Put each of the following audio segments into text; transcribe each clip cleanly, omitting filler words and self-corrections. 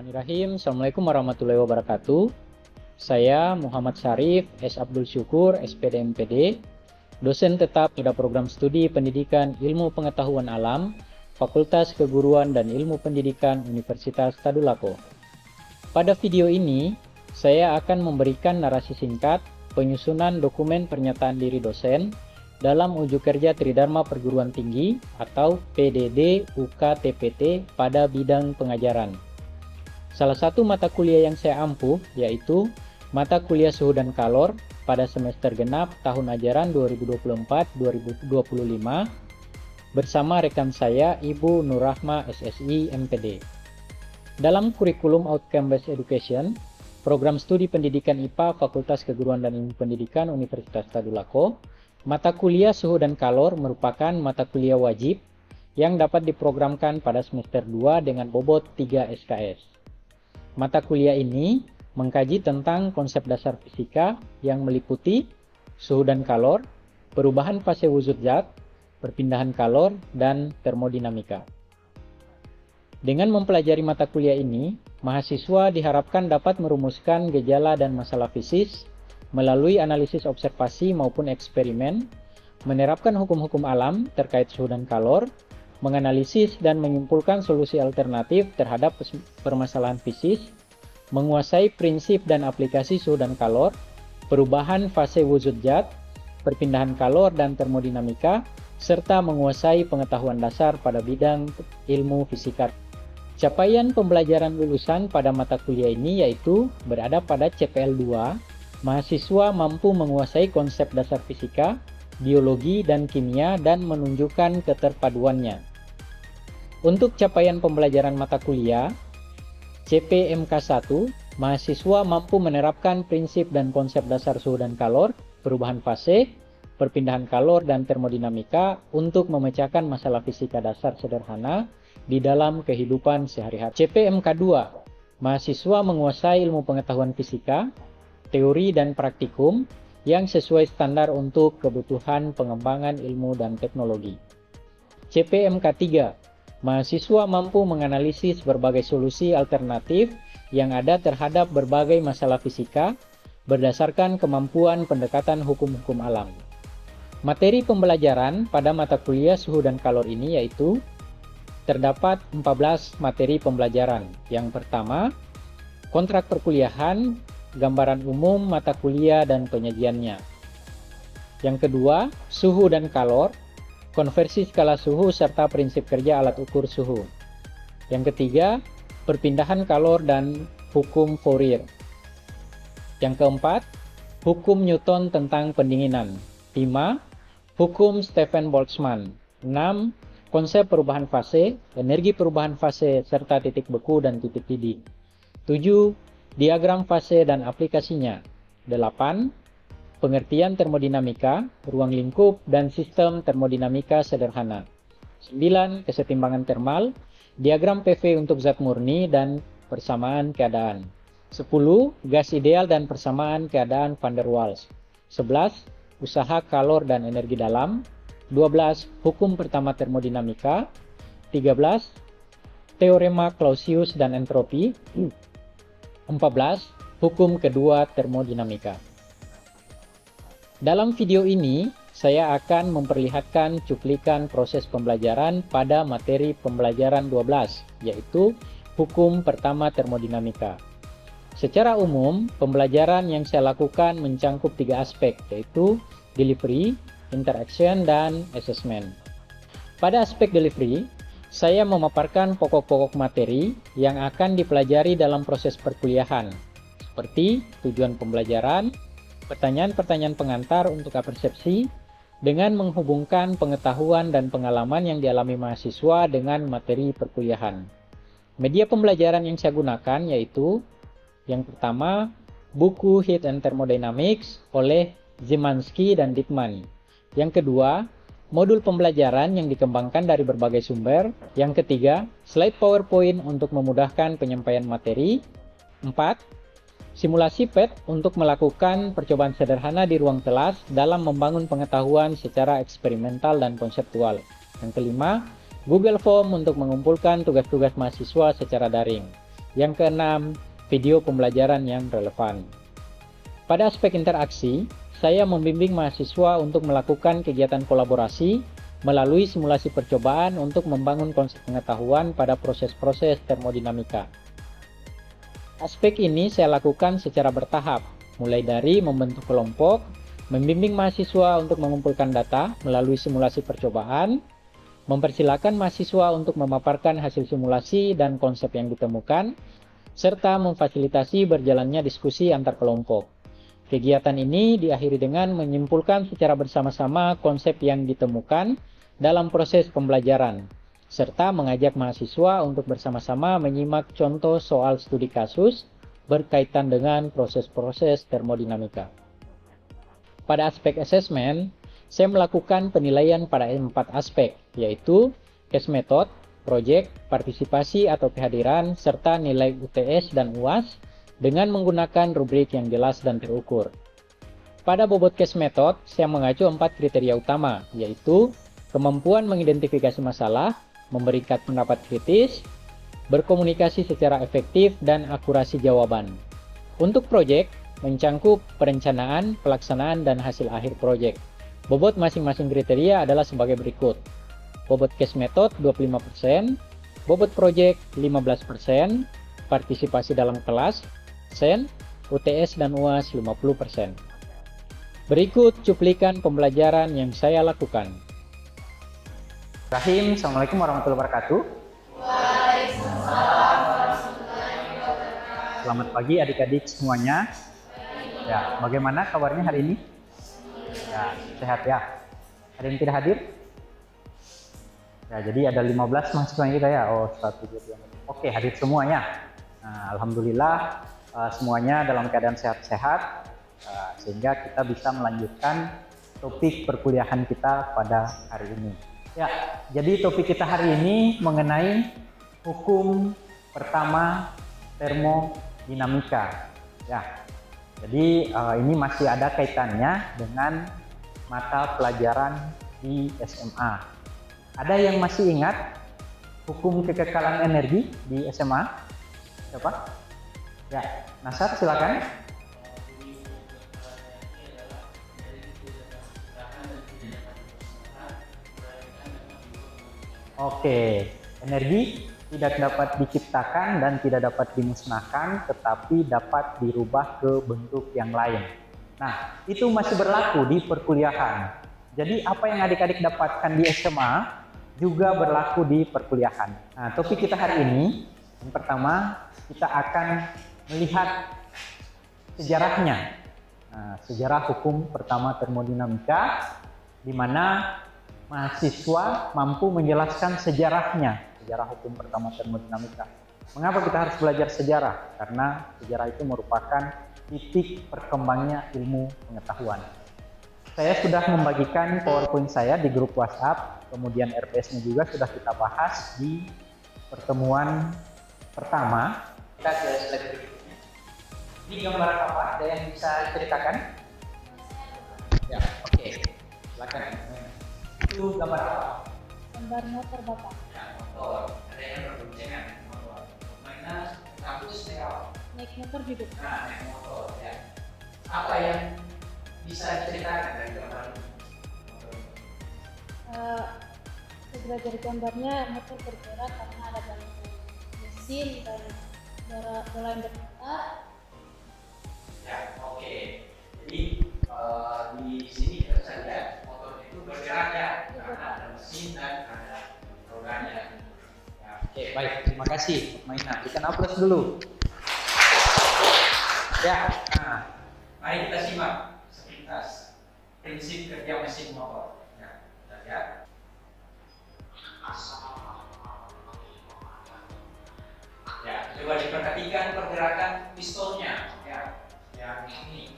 Bismillahirrahmanirrahim. Assalamualaikum warahmatullahi wabarakatuh. Saya Muhammad Syarif S. Abdul Syukur, SPD MPD, dosen tetap pada program studi pendidikan Ilmu Pengetahuan Alam, Fakultas Keguruan dan Ilmu Pendidikan Universitas Tadulako. Pada video ini, saya akan memberikan narasi singkat penyusunan dokumen pernyataan diri dosen dalam ujuk kerja Tridharma Perguruan Tinggi atau PDD UKTPT pada bidang pengajaran. Salah satu mata kuliah yang saya ampuh yaitu mata kuliah Suhu dan Kalor pada semester genap tahun ajaran 2024-2025 bersama rekan saya Ibu Nurrahma SSI MPD. Dalam kurikulum Outcome Based Education, program studi pendidikan IPA Fakultas Keguruan dan Ilmu Pendidikan Universitas Tadulako, mata kuliah Suhu dan Kalor merupakan mata kuliah wajib yang dapat diprogramkan pada semester 2 dengan bobot 3 SKS. Mata kuliah ini mengkaji tentang konsep dasar fisika yang meliputi suhu dan kalor, perubahan fase wujud zat, perpindahan kalor, dan termodinamika. Dengan mempelajari mata kuliah ini, mahasiswa diharapkan dapat merumuskan gejala dan masalah fisis melalui analisis observasi maupun eksperimen, menerapkan hukum-hukum alam terkait suhu dan kalor, menganalisis dan menyimpulkan solusi alternatif terhadap permasalahan fisis, menguasai prinsip dan aplikasi suhu dan kalor, perubahan fase wujud zat, perpindahan kalor dan termodinamika, serta menguasai pengetahuan dasar pada bidang ilmu fisika. Capaian pembelajaran lulusan pada mata kuliah ini yaitu berada pada CPL 2, mahasiswa mampu menguasai konsep dasar fisika, biologi, dan kimia dan menunjukkan keterpaduannya. Untuk capaian pembelajaran mata kuliah CPMK1, mahasiswa mampu menerapkan prinsip dan konsep dasar suhu dan kalor, perubahan fase, perpindahan kalor, dan termodinamika untuk memecahkan masalah fisika dasar sederhana di dalam kehidupan sehari-hari. CPMK2, mahasiswa menguasai ilmu pengetahuan fisika, teori dan praktikum yang sesuai standar untuk kebutuhan pengembangan ilmu dan teknologi. CPMK3, mahasiswa mampu menganalisis berbagai solusi alternatif yang ada terhadap berbagai masalah fisika berdasarkan kemampuan pendekatan hukum-hukum alam. Materi pembelajaran pada mata kuliah suhu dan kalor ini yaitu terdapat 14 materi pembelajaran. Yang pertama, kontrak perkuliahan, gambaran umum mata kuliah dan penyajiannya. Yang kedua, suhu dan kalor, konversi skala suhu serta prinsip kerja alat ukur suhu. Yang ketiga, perpindahan kalor dan hukum Fourier. Yang keempat, hukum Newton tentang pendinginan. 5. Hukum Stephen Boltzmann. 6. Konsep perubahan fase, energi perubahan fase serta titik beku dan titik didih. 7. Diagram fase dan aplikasinya. 8. Pengertian termodinamika, ruang lingkup, dan sistem termodinamika sederhana. 9. Kesetimbangan termal, diagram PV untuk zat murni dan persamaan keadaan. 10. Gas ideal dan persamaan keadaan van der Waals. 11. Usaha kalor dan energi dalam. 12. Hukum pertama termodinamika. 13. Teorema Clausius dan entropi. 14. Hukum kedua termodinamika. Dalam video ini, saya akan memperlihatkan cuplikan proses pembelajaran pada materi pembelajaran 12, yaitu hukum pertama termodinamika. Secara umum, pembelajaran yang saya lakukan mencangkup 3 aspek, yaitu delivery, interaction, dan assessment. Pada aspek delivery, saya memaparkan pokok-pokok materi yang akan dipelajari dalam proses perkuliahan, seperti tujuan pembelajaran, pertanyaan-pertanyaan pengantar untuk persepsi dengan menghubungkan pengetahuan dan pengalaman yang dialami mahasiswa dengan materi perkuliahan. Media pembelajaran yang saya gunakan yaitu yang pertama, buku Heat and Thermodynamics oleh Szymanski dan Diekmann. Yang kedua, modul pembelajaran yang dikembangkan dari berbagai sumber. Yang ketiga, slide PowerPoint untuk memudahkan penyampaian materi. 4. Simulasi PET untuk melakukan percobaan sederhana di ruang kelas dalam membangun pengetahuan secara eksperimental dan konseptual. Yang kelima, Google Form untuk mengumpulkan tugas-tugas mahasiswa secara daring. Yang keenam, video pembelajaran yang relevan. Pada aspek interaksi, saya membimbing mahasiswa untuk melakukan kegiatan kolaborasi melalui simulasi percobaan untuk membangun konsep pengetahuan pada proses-proses termodinamika. Aspek ini saya lakukan secara bertahap, mulai dari membentuk kelompok, membimbing mahasiswa untuk mengumpulkan data melalui simulasi percobaan, mempersilakan mahasiswa untuk memaparkan hasil simulasi dan konsep yang ditemukan, serta memfasilitasi berjalannya diskusi antar kelompok. Kegiatan ini diakhiri dengan menyimpulkan secara bersama-sama konsep yang ditemukan dalam proses pembelajaran, serta mengajak mahasiswa untuk bersama-sama menyimak contoh soal studi kasus berkaitan dengan proses-proses termodinamika. Pada aspek asesmen, saya melakukan penilaian pada 4 aspek, yaitu case method, project, partisipasi atau kehadiran, serta nilai UTS dan UAS dengan menggunakan rubrik yang jelas dan terukur. Pada bobot case method, saya mengacu 4 kriteria utama, yaitu kemampuan mengidentifikasi masalah, memberikan pendapat kritis, berkomunikasi secara efektif, dan akurasi jawaban. Untuk project, mencangkup perencanaan, pelaksanaan, dan hasil akhir project. Bobot masing-masing kriteria adalah sebagai berikut. Bobot case method 25%, bobot project 15%, partisipasi dalam kelas, UTS dan UAS 50%. Berikut cuplikan pembelajaran yang saya lakukan. Assalamualaikum warahmatullahi wabarakatuh. Waalaikumsalam warahmatullahi wabarakatuh. Selamat pagi adik-adik semuanya. Ya, bagaimana kabarnya hari ini? Ya, sehat ya. Ada yang tidak hadir? Ya, jadi ada 15 mahasiswa kita ya. Oh, 1, 2, 3. Oke, hadir semuanya. Nah, alhamdulillah semuanya dalam keadaan sehat-sehat, sehingga kita bisa melanjutkan topik perkuliahan kita pada hari ini. Ya, jadi topik kita hari ini mengenai hukum pertama termodinamika. Ya, jadi ini masih ada kaitannya dengan mata pelajaran di SMA. Ada yang masih ingat hukum kekekalan energi di SMA? Siapa? Ya, Nasar silakan. Oke, energi tidak dapat diciptakan dan tidak dapat dimusnahkan, tetapi dapat dirubah ke bentuk yang lain. Nah, itu masih berlaku di perkuliahan. Jadi apa yang adik-adik dapatkan di SMA juga berlaku di perkuliahan. Nah, topik kita hari ini, yang pertama kita akan melihat sejarahnya. Nah, sejarah hukum pertama termodinamika, di mana mahasiswa mampu menjelaskan sejarahnya, sejarah hukum pertama termodinamika. Mengapa kita harus belajar sejarah? Karena sejarah itu merupakan titik perkembangnya ilmu pengetahuan. Saya sudah membagikan PowerPoint saya di grup WhatsApp, kemudian RPS-nya juga sudah kita bahas di pertemuan pertama. Kita ke slide berikutnya. Ini gambar apa? Ada yang bisa ceritakan? Ya, oke. Silakan. Itu gambar apa? Gambar motor Bapak. Ya, motor. Ada yang berboncengan motor. Mainan kampus Naik motor duduk. Nah, naik motor ya. Apa yang bisa diceritakan dari gambar motor? Sebelah dari gambarnya motor bergerak karena ada bantu mesin dan bola yang berputar. Ya, oke. Jadi di sini kita bisa lihat motor itu bergerak ya, karena ada mesin dan ada rodanya. Ya, oke, baik. Terima kasih, Mainan. Kita upload dulu. Ya, nah, mari kita simak sepintas prinsip kerja mesin motor. Ya, kita lihat. Ya, coba diperhatikan pergerakan pistonnya. Ya, yang ini.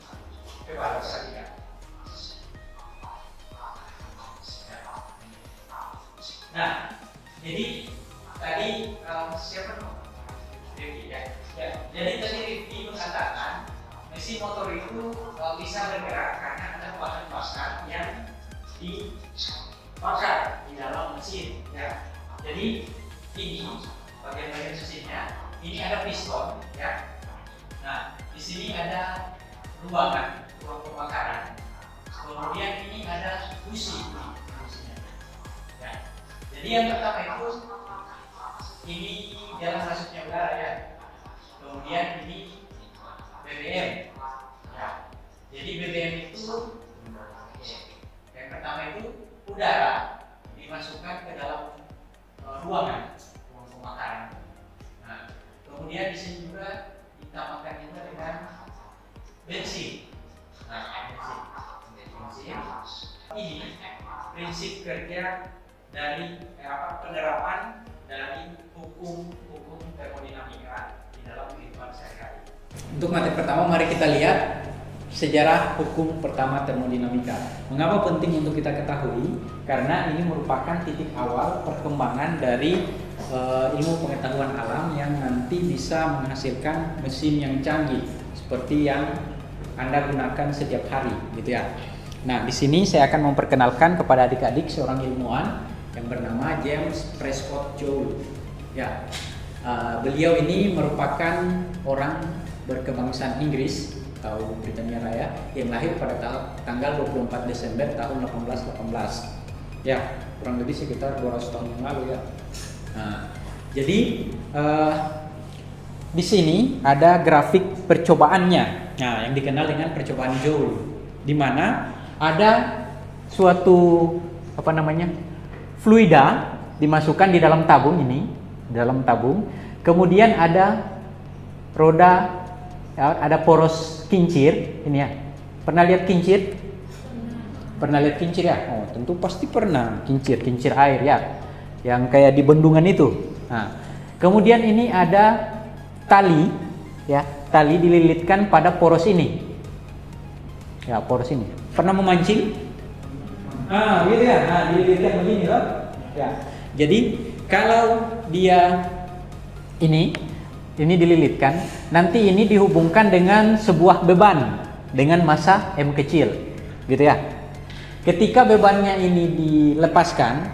Coba perhatikan. Nah, jadi tadi siapa dong? Rifki ya. Ya. Jadi tadi Rifki mengatakan mesin motor itu bisa bergerak karena ada bahan bakar yang dibakar di dalam mesin. Ya. Jadi ini bagian-bagian mesinnya ini ada piston, ya. Nah, di sini ada ruang pembakaran. Kemudian ini ada busi. Ya. Jadi yang pertama itu ini jalan masuknya udara, ya. Kemudian ini BBM. Ya. Jadi BBM itu yang pertama itu udara dimasukkan ke dalam ruang pembakaran. Nah, kemudian di sini juga ditambahkan juga dengan bensin. Nah, bensin. Ini prinsip kerja dari penerapan dari hukum termodinamika di dalam kehidupan sehari-hari. Untuk materi pertama, mari kita lihat sejarah hukum pertama termodinamika. Mengapa penting untuk kita ketahui? Karena ini merupakan titik awal perkembangan dari ilmu pengetahuan alam yang nanti bisa menghasilkan mesin yang canggih seperti yang Anda gunakan setiap hari, gitu ya. Nah, di sini saya akan memperkenalkan kepada adik-adik seorang ilmuwan yang bernama James Prescott Joule. Ya, beliau ini merupakan orang berkebangsaan Inggris atau Britania Raya yang lahir pada tanggal 24 Desember tahun 1818. Ya, kurang lebih sekitar 200 tahun yang lalu, ya. Nah, jadi di sini ada grafik percobaannya. Nah, yang dikenal dengan percobaan Joule, di mana ada suatu fluida dimasukkan di dalam tabung ini, kemudian ada roda, ya, ada poros kincir ini, ya. Pernah lihat kincir? Pernah lihat kincir, ya? Oh, tentu pasti pernah. Kincir air, ya, yang kayak di bendungan itu. Nah, kemudian ini ada tali, ya, tali dililitkan pada poros ini. Ya, poros ini. Pernah memancing? Gitu ya. Nah, dililitkan begini loh. Ya. Jadi kalau dia ini dililitkan, nanti ini dihubungkan dengan sebuah beban dengan massa M kecil, gitu ya. Ketika bebannya ini dilepaskan,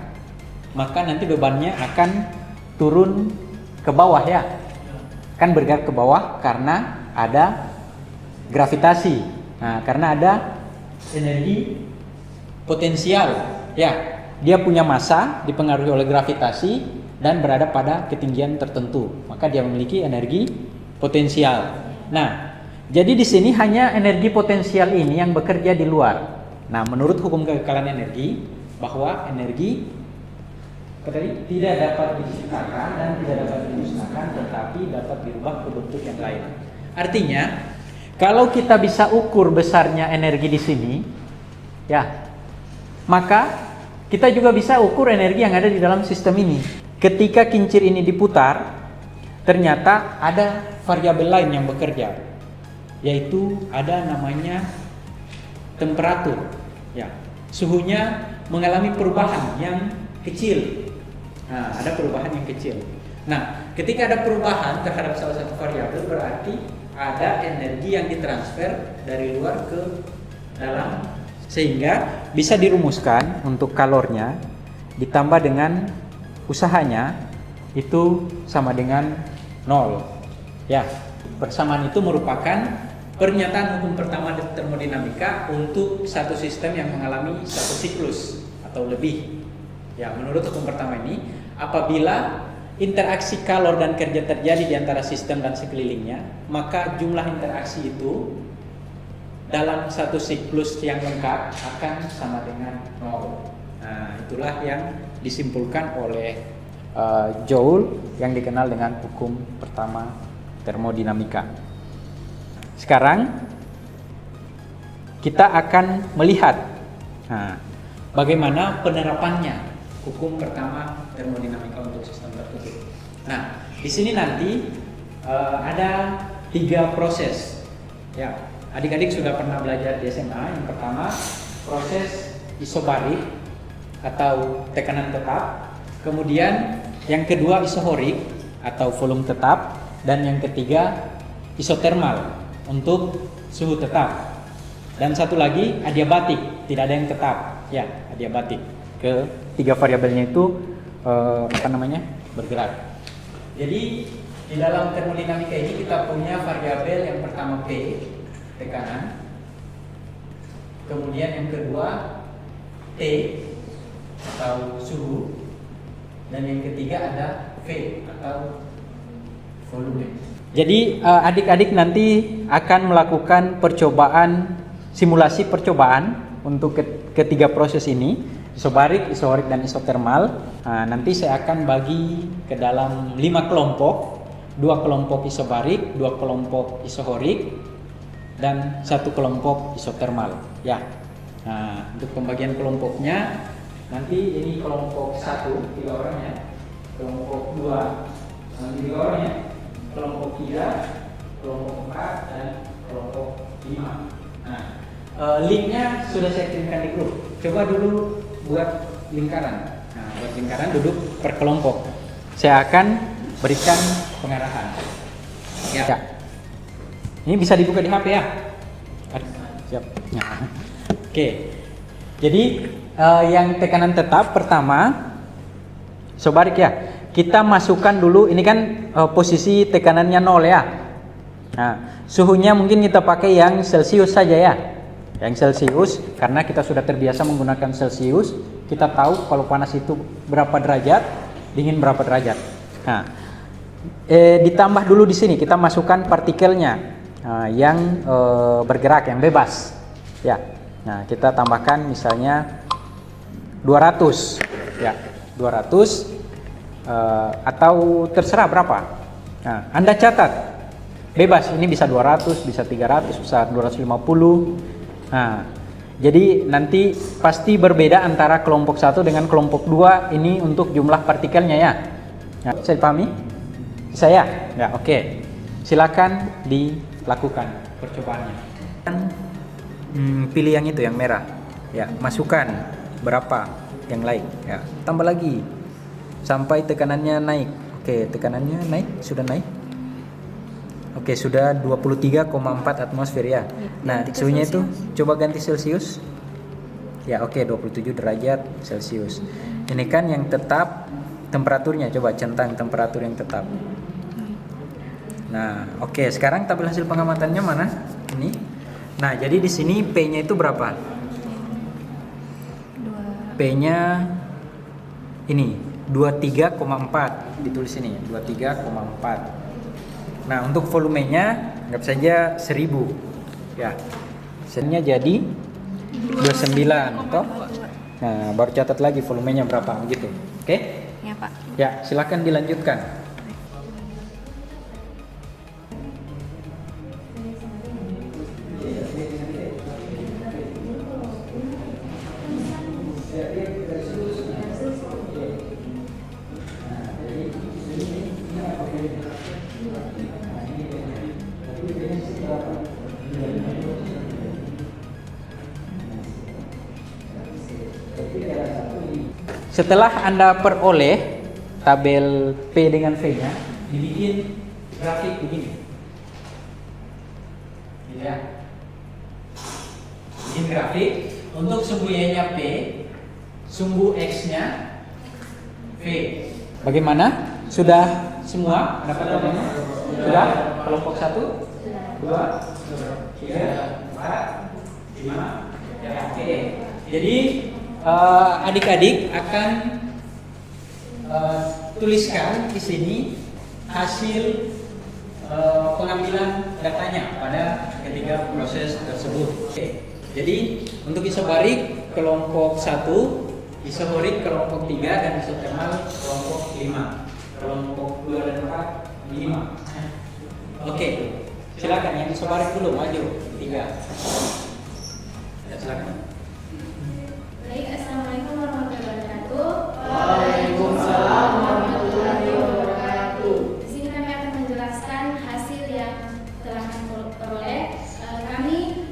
maka nanti bebannya akan turun ke bawah, ya. Kan bergerak ke bawah karena ada gravitasi. Nah, karena ada energi potensial, ya. Dia punya massa dipengaruhi oleh gravitasi dan berada pada ketinggian tertentu, maka dia memiliki energi potensial. Nah, jadi di sini hanya energi potensial ini yang bekerja di luar. Nah, menurut hukum kekekalan energi, bahwa energi tidak dapat diciptakan dan tidak dapat dimusnahkan, tetapi dapat dirubah ke bentuk yang lain. Artinya, kalau kita bisa ukur besarnya energi di sini, ya, maka kita juga bisa ukur energi yang ada di dalam sistem ini. Ketika kincir ini diputar, ternyata ada variabel lain yang bekerja, yaitu ada namanya temperatur. Ya, suhunya mengalami perubahan yang kecil. Nah, ada perubahan yang kecil. Nah, ketika ada perubahan terhadap salah satu variabel, berarti ada energi yang ditransfer dari luar ke dalam, sehingga bisa dirumuskan untuk kalornya ditambah dengan usahanya itu sama dengan 0. Ya, persamaan itu merupakan pernyataan hukum pertama termodinamika untuk satu sistem yang mengalami satu siklus atau lebih. Ya, menurut hukum pertama ini, apabila interaksi kalor dan kerja terjadi di antara sistem dan sekelilingnya, maka jumlah interaksi itu dalam satu siklus yang lengkap akan sama dengan 0. Nah, itulah yang disimpulkan oleh Joule yang dikenal dengan hukum pertama termodinamika. Sekarang kita akan melihat bagaimana penerapannya hukum pertama termodinamika untuk sistem tertutup. Nah, di sini nanti ada 3 proses. Ya, adik-adik sudah pernah belajar di SMA. Yang pertama, proses isobarik atau tekanan tetap. Kemudian yang kedua isohorik atau volume tetap, dan yang ketiga isotermal untuk suhu tetap. Dan satu lagi adiabatik, tidak ada yang tetap. Ya, adiabatik. Ketiga variabelnya itu bergerak. Jadi Di dalam termodinamika ini kita punya variabel yang pertama P, tekanan. Kemudian yang kedua T atau suhu. Dan yang ketiga ada V atau volume. Jadi adik-adik nanti akan melakukan percobaan, simulasi percobaan untuk ketiga proses ini, isobarik, isohorik, dan isotermal. Nanti saya akan bagi ke dalam 5 kelompok, 2 kelompok isobarik, 2 kelompok isohorik, dan 1 kelompok isotermal. Ya. Nah, untuk pembagian kelompoknya nanti ini kelompok 1 3 orang ya, kelompok 2 3 orang ya, kelompok 3, kelompok 4, dan kelompok 5. Nah, linknya sudah saya kirimkan di grup. Coba dulu buat lingkaran. Nah, buat lingkaran duduk per kelompok. Saya akan berikan pengarahan. Ya. Ini bisa dibuka di HP ya. Siap. Nah. Oke. Jadi yang tekanan tetap pertama, isobarik ya. Kita masukkan dulu, ini kan posisi tekanannya 0 ya. Nah, suhunya mungkin kita pakai yang Celsius saja ya. Yang Celsius, karena kita sudah terbiasa menggunakan Celsius, kita tahu kalau panas itu berapa derajat, dingin berapa derajat. Nah, ditambah dulu di sini kita masukkan partikelnya yang bergerak, yang bebas. Ya. Nah, kita tambahkan misalnya 200 ya, 200 atau terserah berapa. Nah, Anda catat bebas, ini bisa 200, bisa 300, bisa 250. Nah, jadi nanti pasti berbeda antara kelompok 1 dengan kelompok 2 ini untuk jumlah partikelnya ya. Nah, bisa dipahami? Bisa ya? Ya, oke. Silakan dilakukan percobaannya. Pilih yang itu, yang merah. Ya, masukkan berapa yang lain. Ya, tambah lagi sampai tekanannya naik. Oke, tekanannya naik, sudah naik. Oke, sudah 23,4 atmosfer ya. Nah, suhunya itu coba ganti Celsius. Ya, oke, 27 derajat Celsius. Ini kan yang tetap temperaturnya, coba centang temperatur yang tetap. Nah, oke, sekarang tabel hasil pengamatannya mana? Ini. Nah, jadi di sini P-nya itu berapa? P-nya ini 23,4 ditulis ini, 23,4. Nah, untuk volumenya anggap saja 1000. Ya. Hasilnya jadi 29 toh? Nah, baru catat lagi volumenya berapa begitu. Oke? Ya, Pak. Ya, silakan dilanjutkan. Setelah Anda peroleh tabel P dengan V-nya, dibikin grafik begini. Gitu ya. Bikin grafik untuk sumbu Y-nya P, sumbu X-nya V. Bagaimana? Sudah semua dapat tabelnya? Sudah? Kelompok 1, 2, 3, 4, 5. Ya, oke. Jadi adik-adik akan tuliskan di sini hasil pengambilan datanya pada ketiga proses tersebut. Oke. Jadi untuk isobarik kelompok 1, isohorik kelompok 3, dan isotermal kelompok 5. Kelompok 2 dan 4 5. Oke. Silakan yang isobarik dulu maju 3. Ya, silakan. Baik, Assalamualaikum warahmatullahi wabarakatuh. Waalaikumsalam warahmatullahi wabarakatuh. Di sini kami akan menjelaskan hasil yang telah kami peroleh. Kami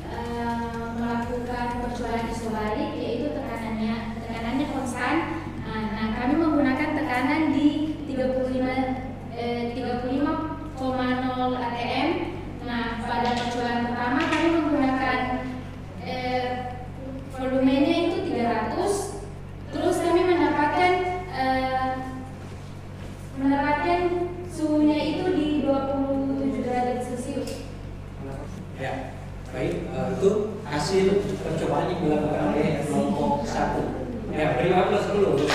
melakukan percobaan isobarik, yaitu tekanannya konstan. Nah, kami menggunakan tekanan di 35,0 atm. Nah, pada percobaan pertama kami menggunakan hasil percobaan yang dilakukan oleh kelompok 1. Ya, beri aplaus dulu.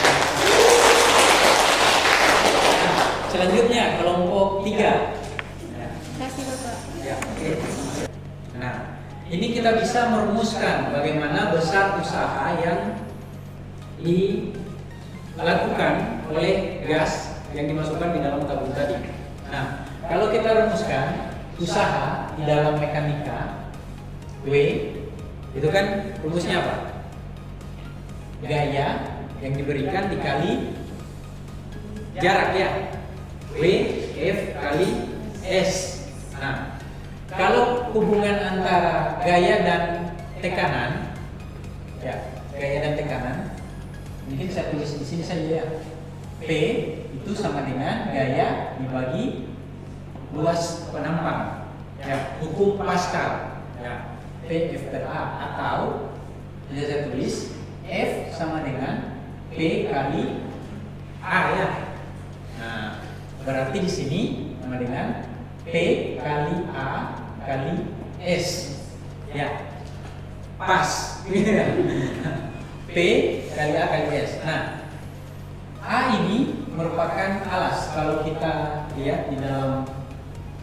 Nah, selanjutnya kelompok 3. Kasih Bapak. Ya, oke. Nah, ini kita bisa merumuskan bagaimana besar usaha yang dilakukan oleh gas yang dimasukkan di dalam tabung tadi. Nah, kalau kita rumuskan usaha di dalam mekanika, W itu kan rumusnya apa? Gaya yang diberikan dikali jarak ya. W F kali S. Nah, kalau hubungan antara gaya dan tekanan, ya, gaya dan tekanan, mungkin saya tulis di sini saja ya. P itu sama dengan gaya dibagi luas penampang, ya, hukum Pascal, ya, P F per A, atau bisa saya tulis F sama dengan P kali A ya. Nah, berarti di sini sama dengan P kali A kali S, ya, pas. P kali A kali S. Nah, A ini merupakan alas. Kalau kita lihat di dalam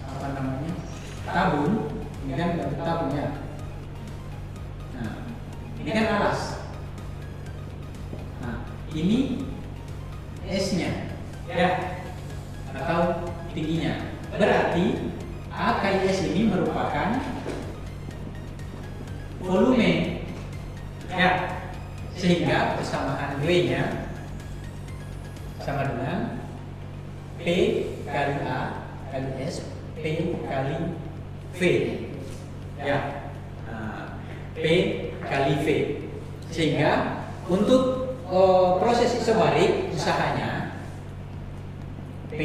apa namanya tabung, ini kan tabungnya. Nah, ini kan alas. Nah, ini S-nya, ya, atau tingginya. Berarti A kali S ini merupakan volume, ya, sehingga persamaan W-nya sama dengan P kali A kali S, P kali V, ya, P kali V. Sehingga untuk proses isobarik usahanya P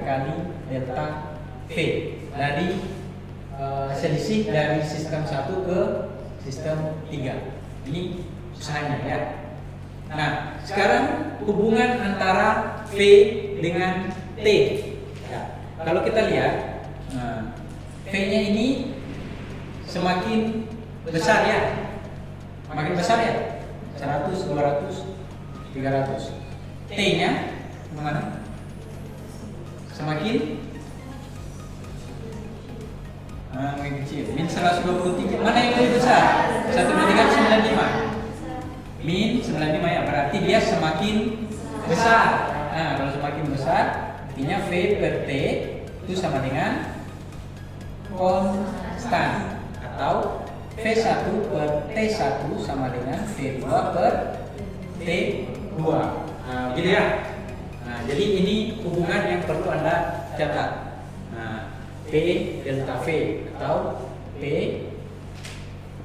kali delta V dari selisih dari sistem 1 ke sistem 3. Ini usahanya ya. Nah, sekarang hubungan antara V dengan T. Ya, kalau kita lihat, V-nya ini semakin besar ya, makin besar ya, 100, 200, 300. T-nya mana? Semakin makin kecil. Min 123. Mana yang lebih besar? 12395. Min 95 ya, berarti dia semakin besar. Nah, kalau semakin besar, artinya V per T itu sama dengan konstan, atau V1 per T1 sama dengan V2 per T2. Nah, gitu ya. Nah, jadi ini hubungan yang perlu Anda catat. Nah, P delta V atau P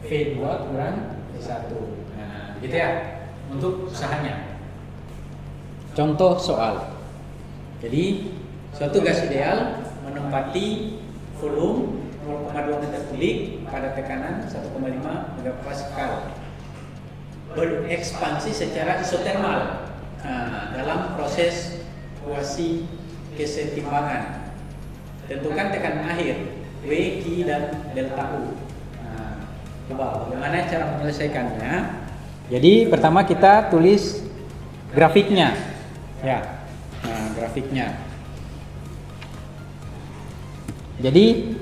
V2 kurang V1. Nah, gitu ya untuk usahanya. Contoh soal. Jadi suatu gas ideal menempati volume 0,2 meter kubik pada tekanan 1,5 megapascal, berekspansi secara isotermal dalam proses kuasi kesetimbangan. Tentukan tekanan akhir W, Q, dan delta U. Coba bagaimana cara menyelesaikannya? Jadi pertama kita tulis grafiknya, ya. Nah, grafiknya. Jadi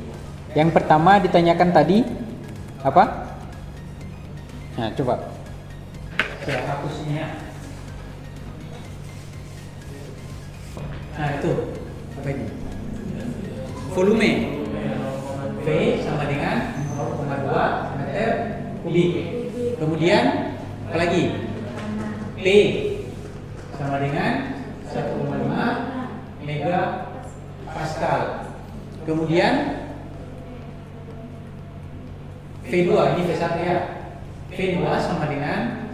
yang pertama ditanyakan tadi apa? Nah, coba saya hapusnya. Nah, itu apa ini? Volume V sama dengan 0,2 meter kubik. Kemudian apa lagi? P sama dengan 1,5 megapascal. Kemudian V2, ini V1 ya. V2 sama dengan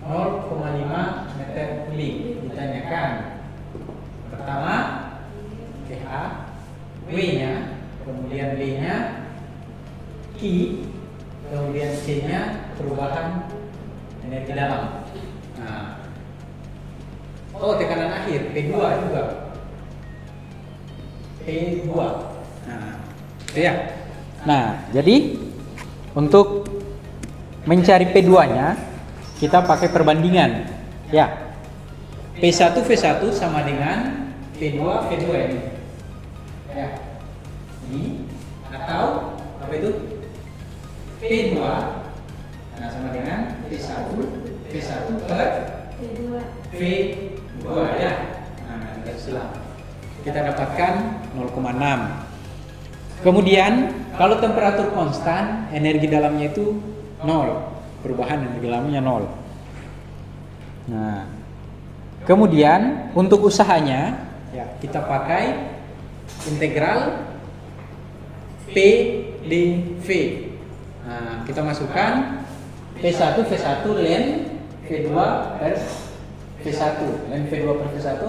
0,5 meter kubik. Ditanyakan pertama PH, W-nya, kemudian B-nya, Q, kemudian C-nya perubahan energi dalam. Nah, tekanan akhir P2 juga. P2. Nah, itu ya. Nah, jadi Untuk mencari P2-nya, kita pakai perbandingan. Ya, P1 V1 sama dengan P2 V2 ini. Ya, ini atau apa itu? P2 nah sama dengan P1 per V2 ya. Nah, kita dapatkan 0,6. Kemudian kalau temperatur konstan, energi dalamnya itu 0. Perubahan energi dalamnya 0. Nah, kemudian untuk usahanya ya kita pakai integral PdV. Nah, kita masukkan P1 V1 ln V2 per V1. Ln V2 per V1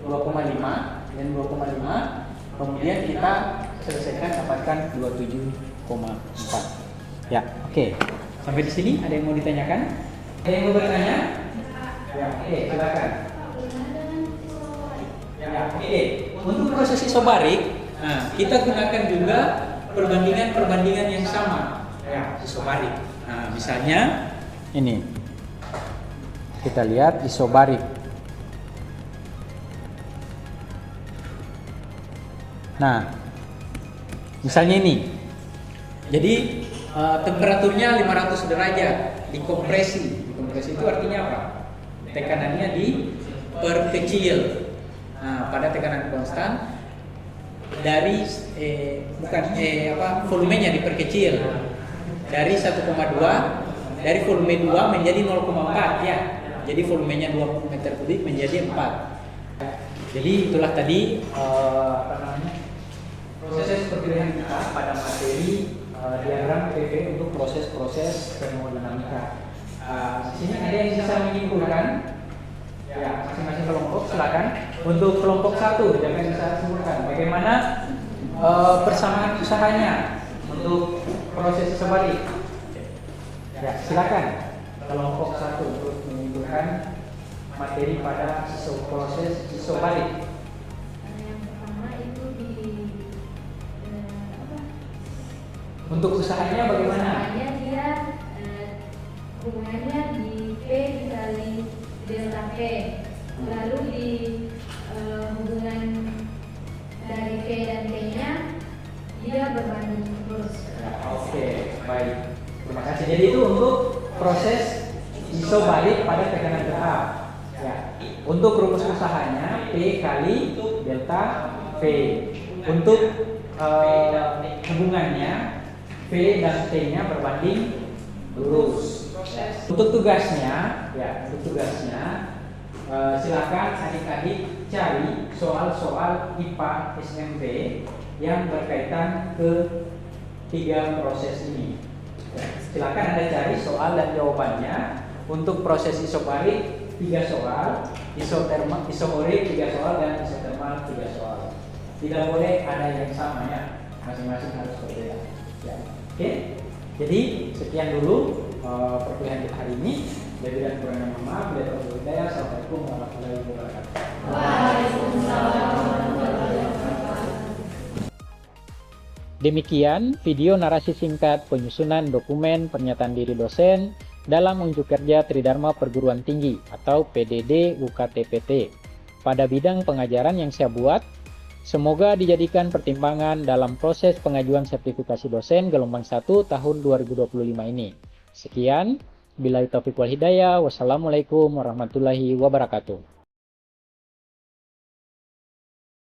2,5 ln 2,5. Kemudian kita selesaikan dapatkan 27,4. Ya, oke. Sampai di sini ada yang mau ditanyakan? Ada yang mau bertanya? Ya, oke, silakan. Ya, oke. Untuk proses isobarik, nah, kita gunakan juga perbandingan yang sama. Ya, isobarik. Nah, misalnya ini. Kita lihat isobarik. Nah, misalnya ini. Jadi temperaturnya 500 derajat, dikompresi. Dikompresi itu artinya apa? Tekanannya diperkecil. Nah, pada tekanan konstan dari volumenya diperkecil dari 1,2 dari volume 2 menjadi 0,4 ya. Jadi volumenya 20 meter kubik menjadi 4. Jadi itulah tadi proses perpilihan kita pada materi diagram PV untuk proses-proses termodinamika. Di sini ada yang bisa menyimpulkan? Ya, masing-masing kelompok silakan. Untuk kelompok 1, jangan bisa simpulkan bagaimana persamaan usahanya untuk proses isobarik. Ya, silakan. Kelompok 1 untuk menyimpulkan materi pada proses isobarik. Yang pertama itu Untuk usahanya bagaimana? usahanya dia hubungannya di P dikali delta P, lalu di hubungan dari P dan T-nya dia berbanding lurus. Oke, baik. Terima kasih. Jadi itu untuk proses isobarik pada tekanan tetap. Ya. Untuk rumus usahanya P kali delta V. Untuk hubungannya V dan T-nya berbanding lurus. Untuk tugasnya, silakan adik-adik cari soal-soal IPA SMP yang berkaitan ke 3 proses ini. Silakan Anda cari soal dan jawabannya. Untuk proses isobarik 3 soal, isobarik 3 soal dan isotermal 3 soal. Tidak boleh ada yang sama ya, masing-masing harus berbeda. Ya. Oke. Jadi sekian dulu perkuliahan kita hari ini. Lebih dan kurangnya mohon maaf. Assalamualaikum warahmatullahi wabarakatuh. Demikian video narasi singkat penyusunan dokumen pernyataan diri dosen dalam unjuk kerja Tridharma Perguruan Tinggi atau PDD UKTPT pada bidang pengajaran yang saya buat. Semoga dijadikan pertimbangan dalam proses pengajuan sertifikasi dosen gelombang 1 tahun 2025 ini. Sekian, billahi taufiq wal hidayah. Wassalamualaikum warahmatullahi wabarakatuh.